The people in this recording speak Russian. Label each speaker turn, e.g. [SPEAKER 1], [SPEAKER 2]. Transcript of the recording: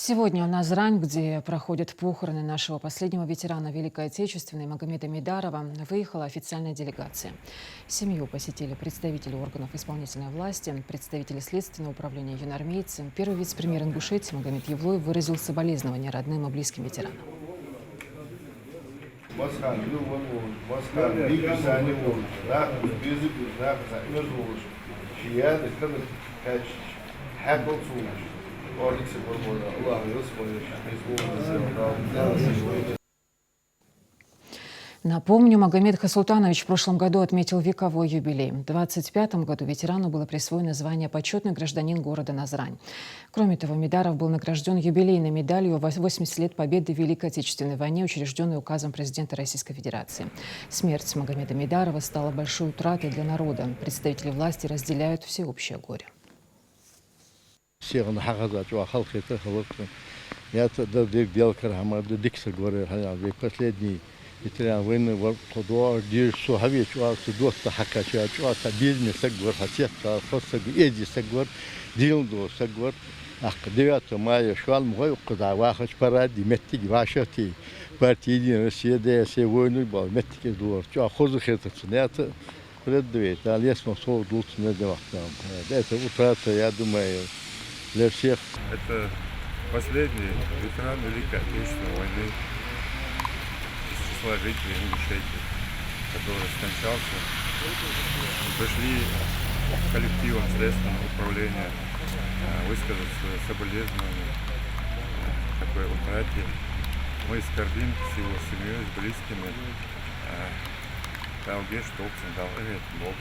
[SPEAKER 1] Сегодня у нас Назрань, где проходят похороны нашего последнего ветерана Великой Отечественной Магомеда Мейдарова, выехала официальная делегация. Семью посетили представители органов исполнительной власти, представители Следственного управления, юнармейцы. Первый вице-премьер Ингушетии Магомед Евлоев выразил соболезнования родным и близким ветеранам. Напомню, Магомед Хасултанович в прошлом году отметил вековой юбилей. В 2025 году ветерану было присвоено звание «Почетный гражданин города Назрань». Кроме того, Мейдаров был награжден юбилейной медалью 80 лет победы в Великой Отечественной войне, учрежденной указом президента Российской Федерации. Смерть Магомеда Мейдарова стала большой утратой для народа. Представители власти разделяют всеобщее горе.
[SPEAKER 2] Последний ветеран войны в Кодуар, Дирсу, Хавич, Уасу, Доста, Хакача, Уаса, Бильми, Сагвар, Хасетка, Хосаг, Эди, Сагвар, Дилдо, Сагвар. 9 мая Шуал Мгой, куда Вахач паради, Меттики, Вашати, партия Единая Россия, ДС, войну, был, Меттики, Дуар, Чуа, Хозах, это ценят, преддвет, а лес Мосово, Дулц, не делал там. Это утрата, я думаю, для всех.
[SPEAKER 3] Это последний ветеран Великой Отечественной войны, жителей Ингушетии, который скончался. Пришли коллективом Следственного управления высказать свои соболезнования такой утрате. Мы скорбим с его семьей, с близкими. Там где что дал Бог.